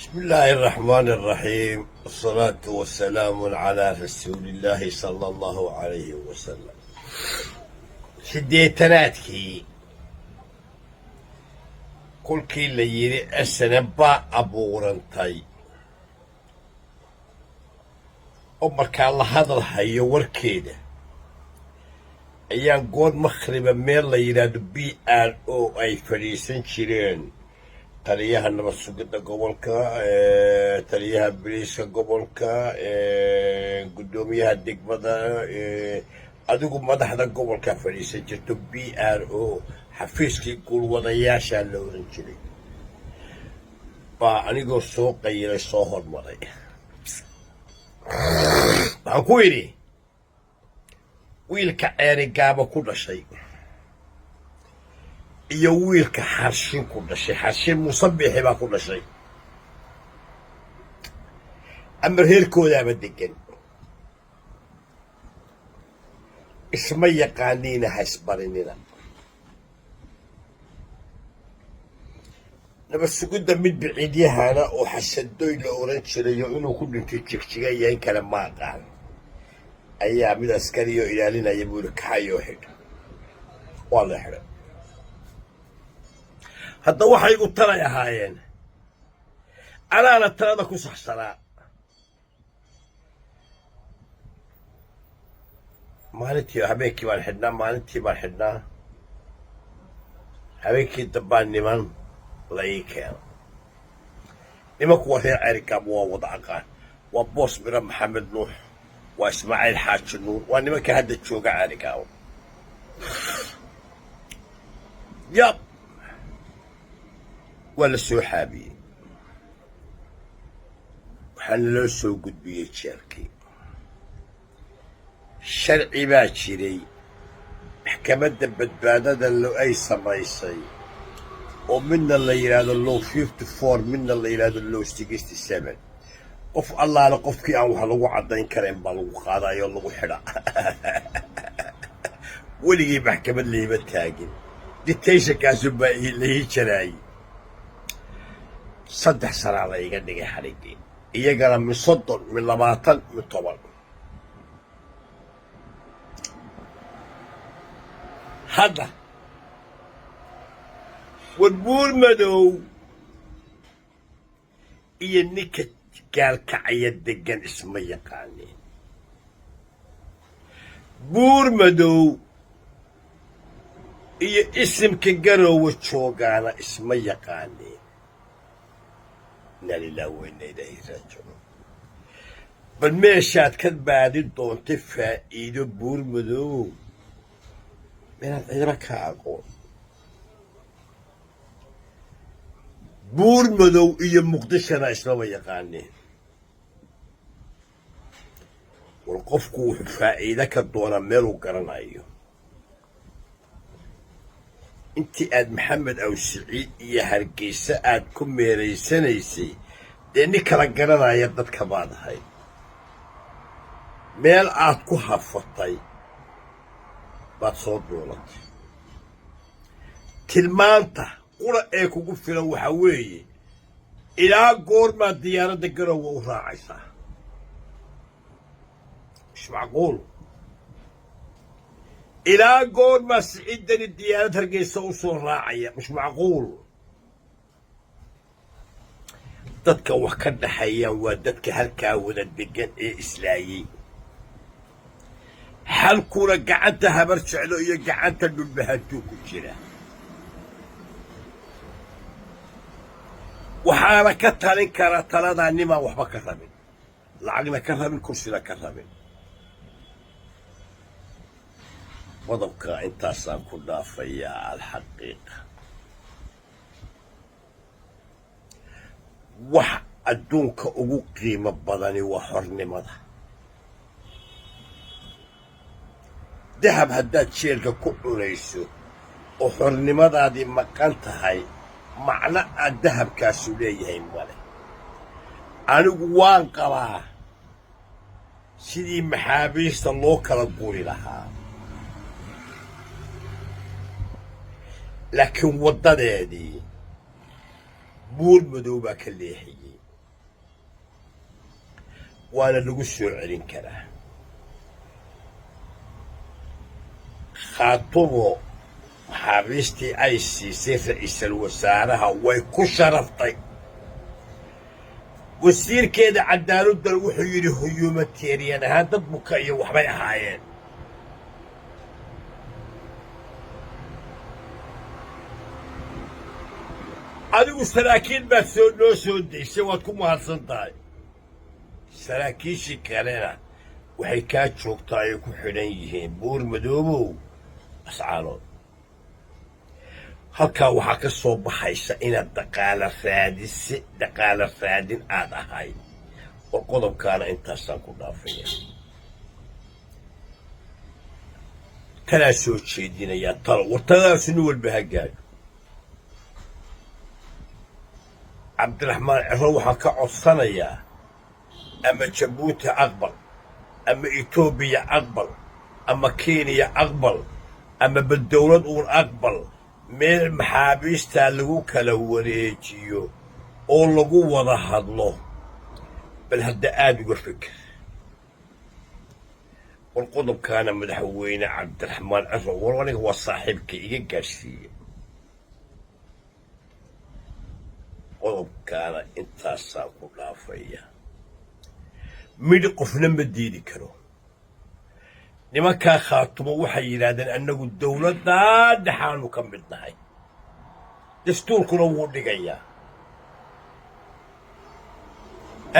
بسم الله الرحمن الرحيم، والصلاة والسلام على رسول الله صلى الله عليه وسلم. sideetanaadkii kolkii la yidhi asana baa abuurantay oo markaa la hadalhayo warkeeda ayaan goor makhriba meel la yidhaahdo BRO ay fadhiisan jireen taliyaha nabad sugidda gobolka, taliyaha boliiska gobolka, guddoomiyaha degmada, adigu madaxda gobolka fadhiisan jirto. BRO xafiiskii guulwadayaashaa la oran jiray baa anigoo soo qayiray soo hormaray. waxaan ku yidhi wiilka ceerigaaba ku dhashay iyo wiilka xarshin ku dhashay, xarshin musabixi baa ku dhashay, ama reerkoodaaba degan, isma yaqaaniina ha isbarinina. nabad sugidda mid biciidyahana oo xasandoy la oran jirayo inuu ku dhintay jigjiga iyo in kale ma aqaan ayaa mid askari oo ilaalinaya buu yidhi kaxayoo xidh. waa la xidhay. hadda waxay u talay ahaayeen anaana talada ku saxsanaa. habeenkii baan xidhnaa, maalintii baan xidhnaa, habeenkii dambaan niman la ii keeno. nimanku waa reer ceerigaab, waa wada aqaan, waa boos miro maxamed nuux, waa ismaaciil xaaji nuur, waa nimanka hadda jooga ceerigaabo. yab waa la soo xaabiyey, waxaana loo soo gudbiyey jeelkii. sharci baa jiray maxkamadda badbaadada ay samaysay oo midna la yidhaahdo low 54, midna la yidhaahdo low 67. qof allaale qofkii aan wax lagu caddayn karayn baa lagu qaadayoo lagu xidha. weligii maxkamad layma taagin, dictationkaasu baa la ii jaraayey. 3 sanaa la iga dhigay xadhiggii, iyagana min 30, min 20, min 10. hadda warbuur madow iyo ninka gaalkacaya degan isma yaqaaneen. buur madow iyo isimka garoowa joogaana isma yaqaaneen. inaa lillahi wa inaa ilaahi raajicuun. bal meeshaad ka baadi doontay faa'iido buur madow inaad cidlo ka aqoon. buur madow iyo muqdishona ismaba yaqaaneen. war qofku wuxuu faa'iido ka doonaa meeluu garanayo. intii aad maxamed aw siciid iyo hargeysa aad ku meeraysanaysay dee nin kala garanaya dadka baad ahayd. meel aad ku hafatay baad soo duulatay. tilmaanta qura ee kugu filan waxaa weeye ilaa goormaad diyaaradda garowga u raacaysaa. مش معقول. ilaa goormaa siciidani diyaarad hargeysa u soo raacaya. مش معقول. dadka wax ka dhaxeeyaan waa dadka halkaa wada degan ee islaayey. halkuna gacanta habar jeclo iyo gacanta dhulbahantuu ku jira. waxaana ka talin kara taladaa nimaan waxba ka rabin, lacagna ka rabin, kursina ka rabin. qodobka intaasaan ku dhaafayaa. alxaqiiqa wax adduunka ugu qiimo badani waa xornimada. dahab haddaad jeelka ku cunayso oo xornimadaadii maqan tahay, macno aad dahabkaasu leeyahay male. anigu waan qabaa sidii maxaabiista loo kala guri lahaa, laakiin waddadeedii buur madow baa ka leexiyey. وانا لقصو علين كرا خاطبو حابستي اي سيسي رئيس الوزراء ويكو شرفتي وسير كده عدالو دلوحو يري هيوماتيريان هادا بكاية وحباي هايين adigu saraakiil baad noo soo daysay waad ku mahadsan tahay saraakiishii kalena waxay kaa joogtaa ay ku xidhan yihiin buur madoobow ascaanood halkaa waxaa ka soo baxaysa inaad dhaqaale raadin aad ahayd oo qodobkaana intaasaan ku dhaafaya talaa soo jeedinayaa talo wartadaasi nin walba ha gaadho cabdiraxmaan ciro waxaan ka codsanayaa ama jabuuti aqbal ama etoobiya aqbal ama kenya aqbal ama bal dowlad uun aqbal meel maxaabiistaa lagu kala wareejiyo oo lagu wada hadlo bal hadda aad uga fikir war qodobkaana madaxweyne cabdiraxmaan ciro war aniga waa saaxiibka iga gaadhsiiya qodobkaana intaasaan ku dhaafaya midhi qofna ma diidi karo nimankaa khaatumo waxay yidhaahdeen annagu dowladdaa dhexaanu ka mid nahay dastuurkuna wuu dhigayaa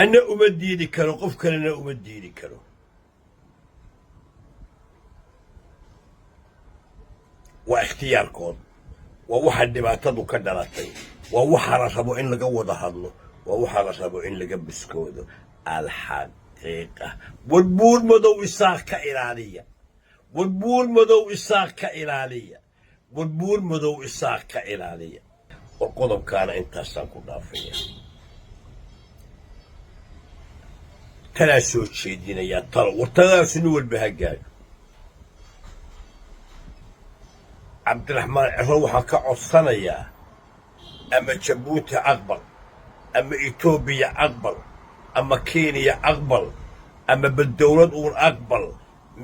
anna uma diidi karo qof kalena uma diidi karo waa ikhtiyaarkood waa waxa dhibaatadu ka dhalatay waa waxaa la rabo in laga wada hadlo waa waxaa la rabo in laga biskoodo alxaqiiqa warbuur madow isaaq ka ilaaliya warbuur madow isaaq ka ilaaliya warbuur madow isaaq ka ilaaliya war qodobkaana intaasaan ku dhaafaya talaa soo jeedinayaa talo wartadaasi nin walba ha gaadho cabdiraxmaan ciro waxaan ka codsanayaa ama jabuuti aqbal ama etoobiya aqbal ama kenya aqbal ama bal dowlad uun aqbal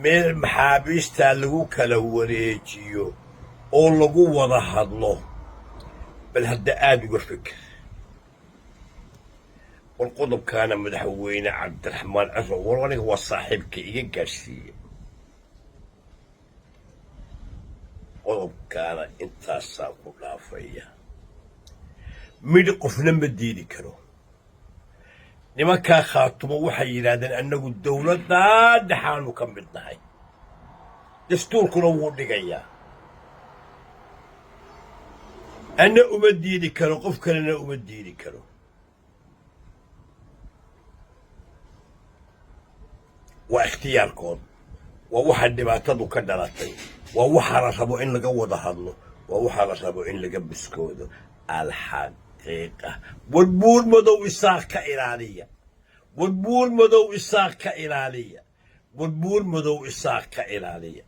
meel maxaabiistaa lagu kala wareejiyo oo lagu wada hadlo bal hadda aad uga fikir war qodobkaana madaxweyne cabdiraxmaan ciro war aniga waa saaxiibka iga gaadhsiiya qodobkaana intaasaan ku dhaafaya midhi qofna ma diidi karo nimankaa khaatumo waxay yidhaahdeen annagu dowladdaa dhexaanu ka mid nahay dastuurkuna wuu dhigayaa anna uma diidi karo qof kalena uma diidi karo waa ikhtiyaarkood waa waxa dhibaatadu ka dhalatay waa waxaa la rabo in laga wada hadlo waa waxaa la rabo in laga biskoodo alxaqiiqa warbuur madow isaaq ka ilaaliya warbuur madow isaaq ka ilaaliya warbuur madow isaaq ka ilaaliya